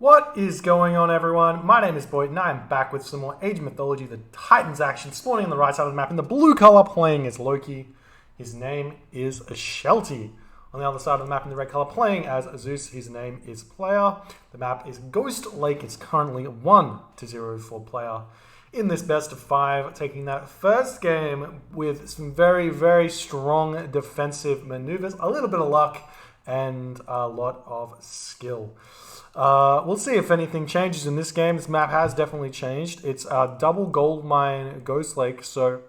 What is going on, everyone? My name is Boit, and I am back with some more Age of Mythology, the Titans action, spawning on the right side of the map in the blue color, playing as Loki. His name is Shelty. On the other side of the map in the red color, playing as Zeus. His name is Player. The map is Ghostlake. It's currently 1-0 for Player. In this best of 5, taking that first game with some very, very strong defensive maneuvers, a little bit of luck, and a lot of skill. We'll see if anything changes in this game. This map has definitely changed. It's a double gold mine Ghostlake, so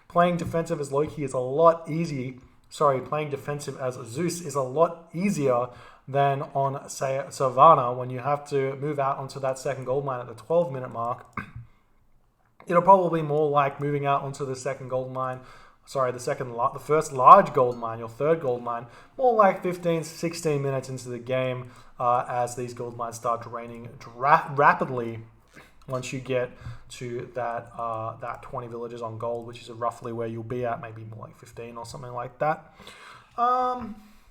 playing defensive as Loki is a lot easy. Sorry, playing defensive as Zeus is a lot easier than on, say, Savannah when you have to move out onto that second gold mine at the 12-minute mark. It'll probably be more like moving out onto the second gold mine. Sorry, the first large gold mine, your third gold mine, more like 15, 16 minutes into the game as these gold mines start draining rapidly once you get to that 20 villages on gold, which is roughly where you'll be at, maybe more like 15 or something like that.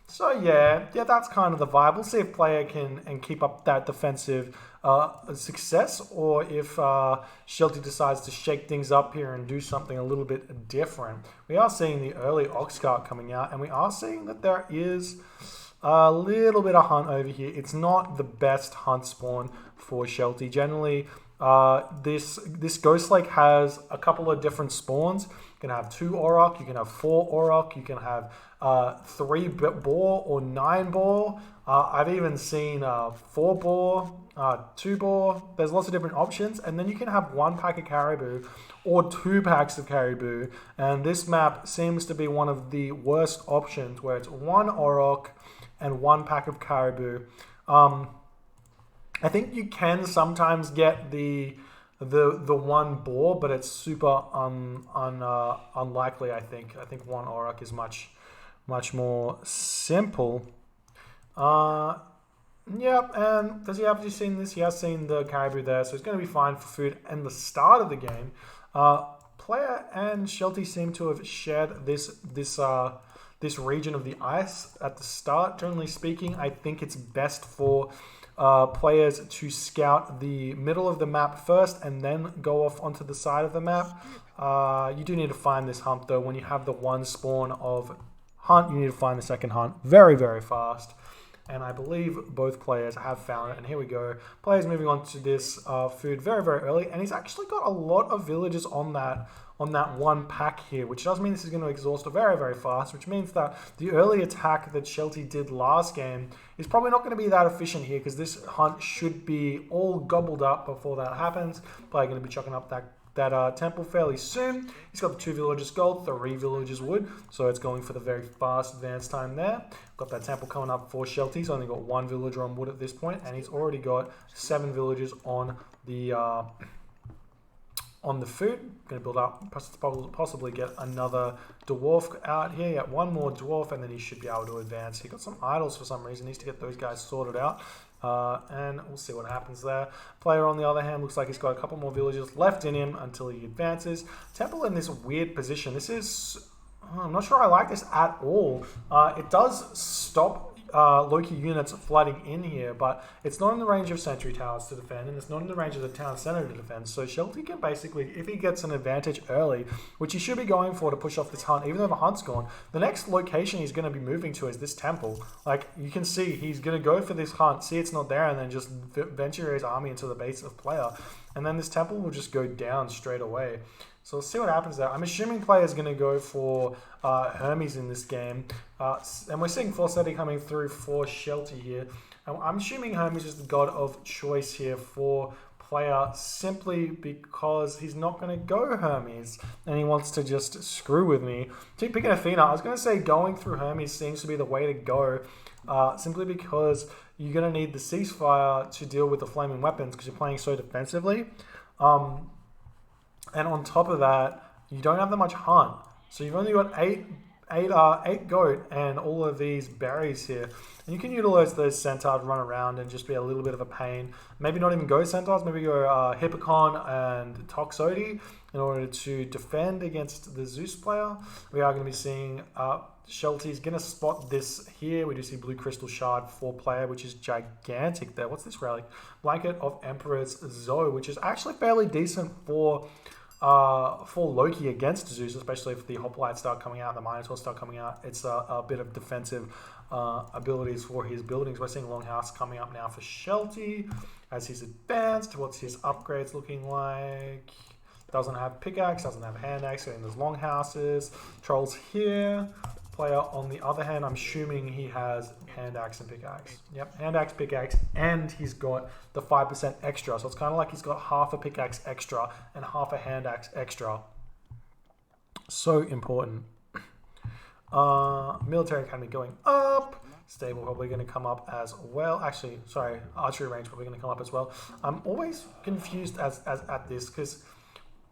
So yeah, that's kind of the vibe. We'll see if player can keep up that defensive success, or if Shelty decides to shake things up here and do something a little bit different. We are seeing the early ox cart coming out, and we are seeing that there is a little bit of hunt over here. It's not the best hunt spawn for Shelty. Generally, this Ghostlake has a couple of different spawns. You can have 2 Auroch, you can have 4 Auroch, you can have 3 boar or 9 boar. I've even seen 4 boar, 2 boar. There's lots of different options, and then you can have 1 pack of caribou or 2 packs of caribou. And this map seems to be one of the worst options, where it's 1 Auroch and 1 pack of caribou. I think you can sometimes get the 1 boar, but it's super unlikely. I think 1 Auroch is much more simple. Yeah, and does he have you seen this? He has seen the caribou there, so he's going to be fine for food. And the start of the game, Player and Shelty seem to have shared this region of the ice at the start. Generally speaking, I think it's best for players to scout the middle of the map first and then go off onto the side of the map. You do need to find this hunt, though. When you have the 1 spawn of hunt, you need to find the second hunt very, very fast. And I believe both players have found it. And here we go. Players moving on to this food very, very early. And he's actually got a lot of villagers on that 1 pack here, which does mean this is going to exhaust very, very fast, which means that the early attack that Shelty did last game is probably not going to be that efficient here, because this hunt should be all gobbled up before that happens. Player going to be chucking up that temple fairly soon. He's got the 2 villagers gold, 3 villagers wood, so it's going for the very fast advance time there. Got that temple coming up for Shelty. He's only got 1 villager on wood at this point, and he's already got 7 villagers on the food. Going to build up, possibly get another dwarf out here. Yeah, 1 more dwarf, and then he should be able to advance. He got some idols for some reason. Needs to get those guys sorted out. And we'll see what happens there. Player, on the other hand, looks like he's got a couple more villagers left in him until he advances. Temple in this weird position. This is... I'm not sure I like this at all. It does stop Loki units flooding in here, but it's not in the range of sentry towers to defend, and it's not in the range of the town center to defend. So Shelty can basically, if he gets an advantage early, which he should be going for to push off this hunt, even though the hunt's gone, the next location he's going to be moving to is this temple. Like, you can see he's going to go for this hunt, see it's not there, and then just venture his army into the base of player. And then this temple will just go down straight away. So let's see what happens there. I'm assuming player is going to go for Hermes in this game. And we're seeing Falsetti coming through for Shelty here. And I'm assuming Hermes is the god of choice here for player, simply because he's not going to go Hermes and he wants to just screw with me. Keep picking Athena. I was going to say going through Hermes seems to be the way to go, simply because you're going to need the ceasefire to deal with the flaming weapons because you're playing so defensively. And on top of that, you don't have that much hunt. So you've only got 8 goat and all of these berries here. And you can utilize those centaurs, run around and just be a little bit of a pain. Maybe not even go centaurs, maybe go Hippocon and Toxotes in order to defend against the Zeus player. We are going to be seeing Shelty's going to spot this here. We do see Blue Crystal Shard 4-player, which is gigantic there. What's this relic? Blanket of Emperor's Zoe, which is actually fairly decent for Loki against Zeus, especially if the Hoplites start coming out, the Minotaurs start coming out. It's a bit of defensive abilities for his buildings. We're seeing Longhouse coming up now for Shelty as he's advanced. What's his upgrades looking like? Doesn't have pickaxe, doesn't have hand axe, and there's Longhouses. Trolls here. Player on the other hand, I'm assuming he has hand axe and pickaxe. Yep, hand axe, pickaxe, and he's got the 5% extra. So it's kind of like he's got half a pickaxe extra and half a hand axe extra. So important. Military Academy going up. Stable probably going to come up as well. Actually, sorry, archery range probably going to come up as well. I'm always confused as at this because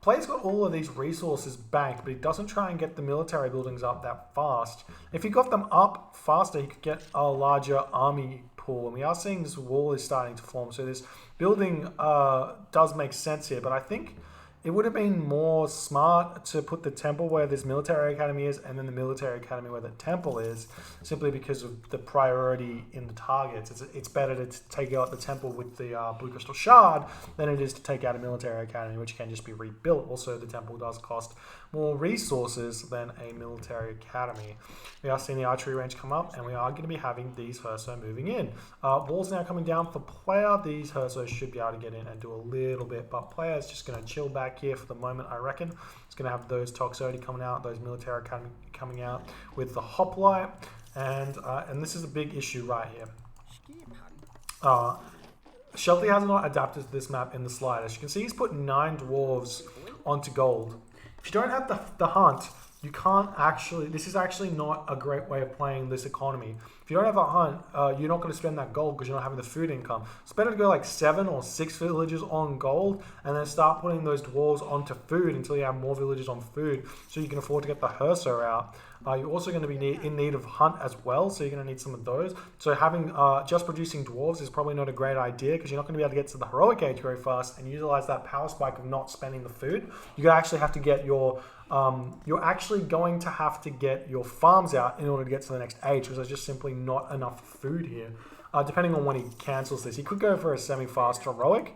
player's got all of these resources banked, but he doesn't try and get the military buildings up that fast. If he got them up faster, he could get a larger army pool. And we are seeing this wall is starting to form. So this building does make sense here. But I think it would have been more smart to put the temple where this military academy is and then the military academy where the temple is, simply because of the priority in the targets. It's better to take out the temple with the Blue Crystal Shard than it is to take out a military academy, which can just be rebuilt. Also, the temple does cost more resources than a military academy. We are seeing the archery range come up, and we are going to be having these Herso moving in. Walls now coming down for player. These Hersos should be able to get in and do a little bit, but player is just going to chill back here for the moment, I reckon. It's going to have those Toxotes coming out, those military academy coming out with the Hoplite, and this is a big issue right here. Shelty has not adapted to this map in the slightest. You can see he's put 9 dwarves onto gold. If you don't have the hunt, you can't actually, this is actually not a great way of playing this economy. If you don't have a hunt, you're not going to spend that gold because you're not having the food income. It's better to go like 7 or 6 villages on gold and then start putting those dwarves onto food until you have more villages on food so you can afford to get the Herso out. You're also going to be in need of hunt as well, so you're going to need some of those. So having just producing dwarves is probably not a great idea because you're not going to be able to get to the heroic age very fast and utilize that power spike of not spending the food. You're actually have to get your you're actually going to have to get your farms out in order to get to the next age because there's just simply not enough food here. Depending on when he cancels this, he could go for a semi-fast heroic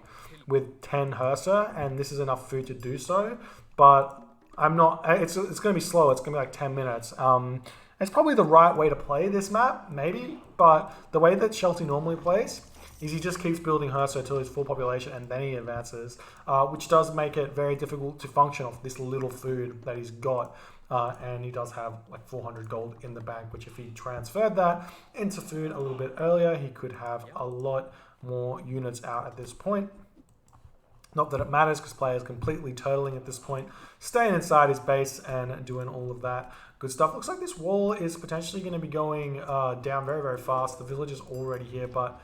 with 10 Hersa, and this is enough food to do so. But I'm not. It's going to be slow. It's going to be like 10 minutes. It's probably the right way to play this map, maybe. But the way that Shelty normally plays is he just keeps building Herso until he's full population and then he advances, which does make it very difficult to function off this little food that he's got. And he does have like 400 gold in the bank, which if he transferred that into food a little bit earlier, he could have a lot more units out at this point. Not that it matters because player is completely turtling at this point, staying inside his base and doing all of that good stuff. Looks like this wall is potentially going to be going down very, very fast. The village is already here, but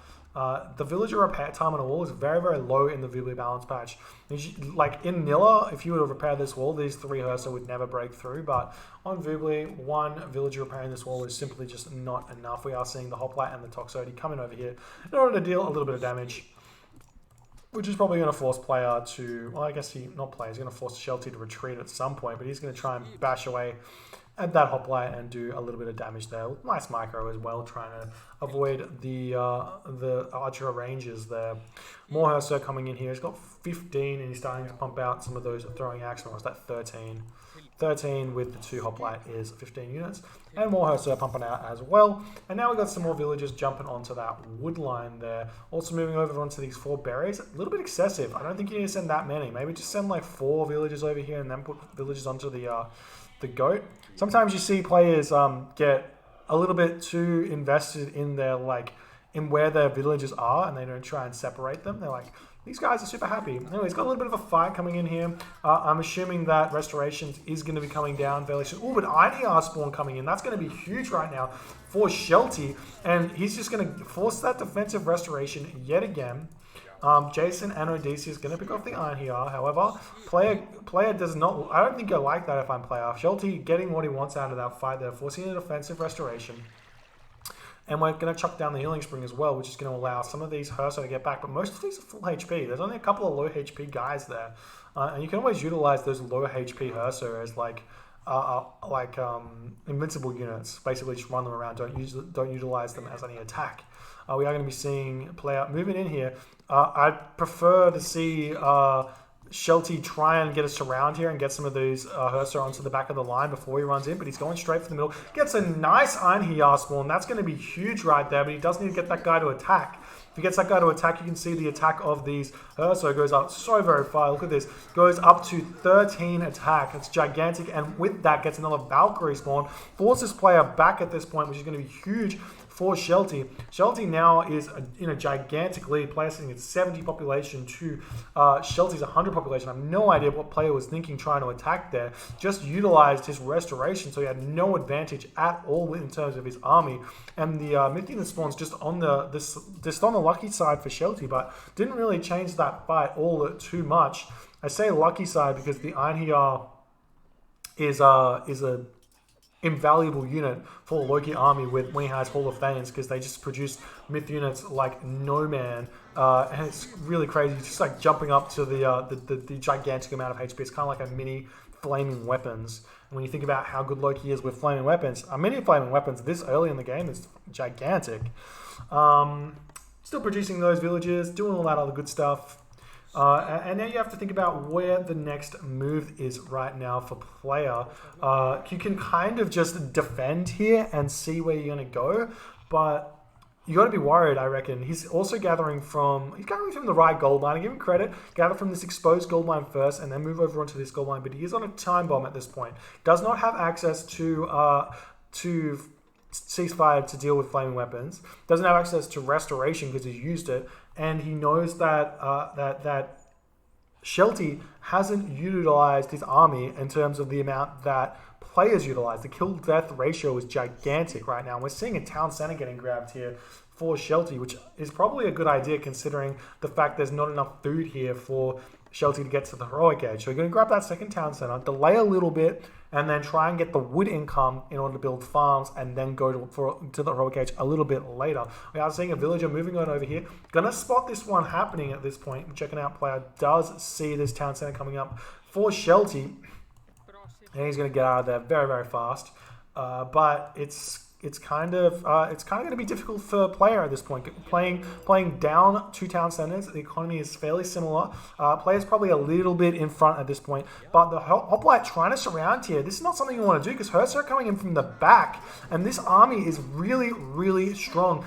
the villager repair time on a wall is very, very low in the Voobly balance patch. Like in Nilla, if you were to repair this wall, these 3 Hersa would never break through. But on Voobly, 1 villager repairing this wall is simply just not enough. We are seeing the Hoplite and the Toxotes coming over here in order to deal a little bit of damage, which is probably going to force player to, well, I guess he's going to force Shelty to retreat at some point, but he's going to try and bash away at that Hoplite and do a little bit of damage there. Nice micro as well, trying to avoid the archer ranges there. More Herso coming in here. He's got 15 and he's starting to pump out some of those throwing axe rolls. That 13. 13 with the 2 Hoplite is 15 units. And more Herso pumping out as well. And now we've got some more villagers jumping onto that wood line there. Also moving over onto these 4 berries. A little bit excessive. I don't think you need to send that many. Maybe just send like 4 villagers over here and then put villagers onto the goat. Sometimes you see players get a little bit too invested in their in where their villagers are, and they don't try and separate them. They're like, these guys are super happy. Anyway, he's got a little bit of a fight coming in here. I'm assuming that Restorations is going to be coming down fairly soon. Oh, but INR spawn coming in. That's going to be huge right now for Shelty, and he's just going to force that defensive restoration yet again. Jason and Odysseus going to pick off the Iron here. However, player does not. I don't think I like that if I'm player. Shelty getting what he wants out of that fight there, forcing a defensive restoration. And we're going to chuck down the Healing Spring as well, which is going to allow some of these Herso to get back. But most of these are full HP. There's only a couple of low HP guys there. And you can always utilize those low HP Herso as like invincible units. Basically, just run them around. Don't utilize them as any attack. We are going to be seeing player moving in here. I'd prefer to see Shelty try and get a surround here and get some of these Hersa onto the back of the line before he runs in, but he's going straight for the middle. Gets a nice Iron Hiyar spawn. That's going to be huge right there, but he does need to get that guy to attack. If he gets that guy to attack, you can see the attack of these Hersa goes up so very far. Look at this. Goes up to 13 attack. It's gigantic, and with that gets another Valkyrie spawn. Forces player back at this point, which is going to be huge for Shelty. Shelty now is in a gigantic lead. Player sitting at 70 population to Shelty's 100 population. I have no idea what player was thinking trying to attack there. Just utilized his restoration, so he had no advantage at all in terms of his army. And the Myth Unit spawns just on the lucky side for Shelty, but didn't really change that fight all too much. I say lucky side because the Iron Hiyar is a invaluable unit for Loki army when he has Hall of Thanes, because they just produce myth units like no man, and it's really crazy. Just like jumping up to the gigantic amount of HP. It's kind of like a mini flaming weapons. And when you think about how good Loki is with flaming weapons, a mini flaming weapons this early in the game is gigantic. Still producing those villages, doing all that other good stuff. And now you have to think about where the next move is right now for player. You can kind of just defend here and see where you're going to go, but you got to be worried, I reckon. He's gathering from the right gold mine. I give him credit. Gather from this exposed gold mine first and then move over onto this gold mine, but he is on a time bomb at this point. Does not have access to ceasefire to deal with flaming weapons. Doesn't have access to restoration because he's used it, and he knows that that Shelty hasn't utilized his army in terms of the amount that players utilize. The kill death ratio is gigantic right now. We're seeing a town center getting grabbed here for Shelty, which is probably a good idea considering the fact there's not enough food here for Shelty to get to the heroic edge. So you're going to grab that second town center, delay a little bit, and then try and get the wood income in order to build farms, and then go to the heroic edge a little bit later. We are seeing a villager moving on over here. Gonna spot this one happening at this point. Checking out player does see this town center coming up for Shelty, and he's going to get out of there very, very fast. But it's kind of going to be difficult for player at this point. Playing down two town centers, the economy is fairly similar. Player's probably a little bit in front at this point, but the Hoplite trying to surround here, this is not something you want to do because Hersa are coming in from the back, and this army is really, really strong.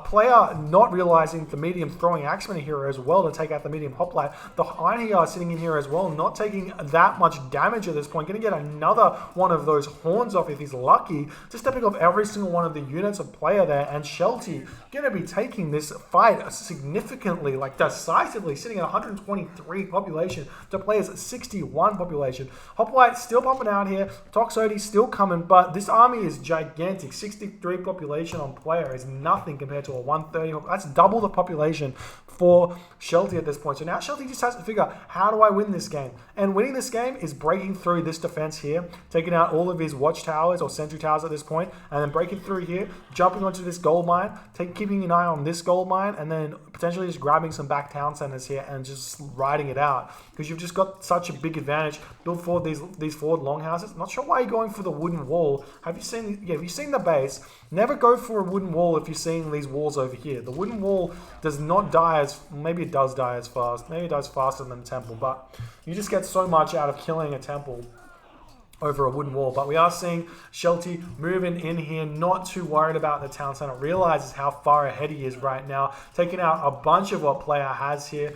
Player not realizing the medium throwing Axeman here as well to take out the medium Hoplite. The Iron Hiyar sitting in here as well, not taking that much damage at this point. Going to get another one of those horns off if he's lucky. Just stepping off every single one of the units of player there, and Shelty going to be taking this fight significantly, like decisively, sitting at 123 population to players 61 population. Hoplite still pumping out here. Toxody's still coming, but this army is gigantic. 63 population on player is nothing compared to a 130. That's double the population for Shelty at this point. So now Shelty just has to figure, how do I win this game? And winning this game is breaking through this defense here, taking out all of his watchtowers or sentry towers at this point, and then breaking through here, jumping onto this gold mine, keeping an eye on this gold mine, and then potentially just grabbing some back town centers here and just riding it out, because you've just got such a big advantage. Build forward these forward longhouses. Not sure why you're going for the wooden wall. Have you seen the base? Never go for a wooden wall if you're seeing these walls over here. The wooden wall does not die maybe it does die as fast. Maybe it dies faster than the temple, but you just get so much out of killing a temple over a wooden wall. But we are seeing Shelty moving in here, not too worried about the town center, realizes how far ahead he is right now, taking out a bunch of what player has here,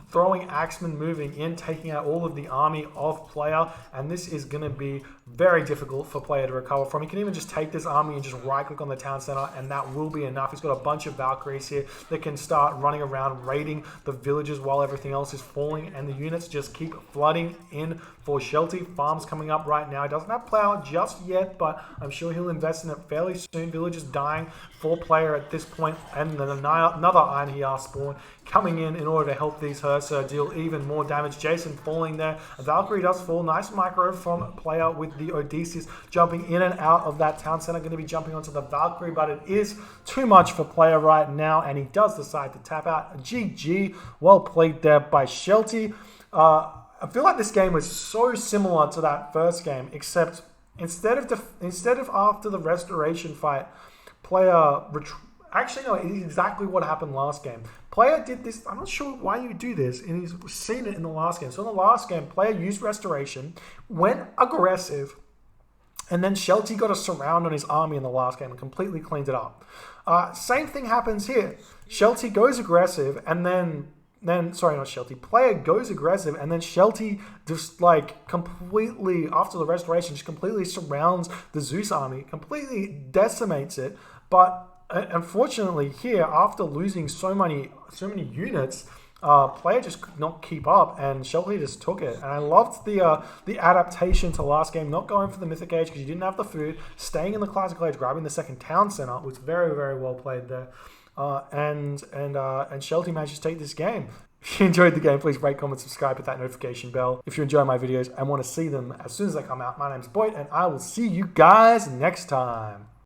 throwing Axeman, moving in, taking out all of the army of player, and this is going to be very difficult for player to recover from. He can even just take this army and just right click on the town center, and that will be enough. He's got a bunch of Valkyries here that can start running around raiding the villages while everything else is falling, and the units just keep flooding in for Shelty. Farms coming up right now. He doesn't have plow just yet, but I'm sure he'll invest in it fairly soon. Villages dying for player at this point, and then another Iron Hiyar spawn coming in order to help these Hersa deal even more damage. Jason falling there. A Valkyrie does fall. Nice micro from player with the Odysseus jumping in and out of that town center. Going to be jumping onto the Valkyrie, but it is too much for player right now, and he does decide to tap out. GG. Well played there by Shelty. I feel like this game was so similar to that first game, except Instead of after the restoration fight, player actually no, it's exactly what happened last game. Player did this. I'm not sure why you do this, and he's seen it in the last game. So in the last game, player used restoration, went aggressive, and then Shelty got a surround on his army in the last game and completely cleaned it up. Same thing happens here. Shelty goes aggressive, and then sorry, not Shelty. Player goes aggressive, and then Shelty just like completely, after the restoration, just completely surrounds the Zeus army, completely decimates it. But unfortunately here, after losing so many units, player just could not keep up, and Shelty just took it. And I loved the adaptation to last game, not going for the Mythic Age because you didn't have the food, staying in the Classical Age, grabbing the second town center was very, very well played there. And Shelty managed to take this game. If you enjoyed the game, please rate, comment, subscribe, hit that notification bell. If you enjoy my videos and want to see them as soon as they come out, my name's Boit, and I will see you guys next time.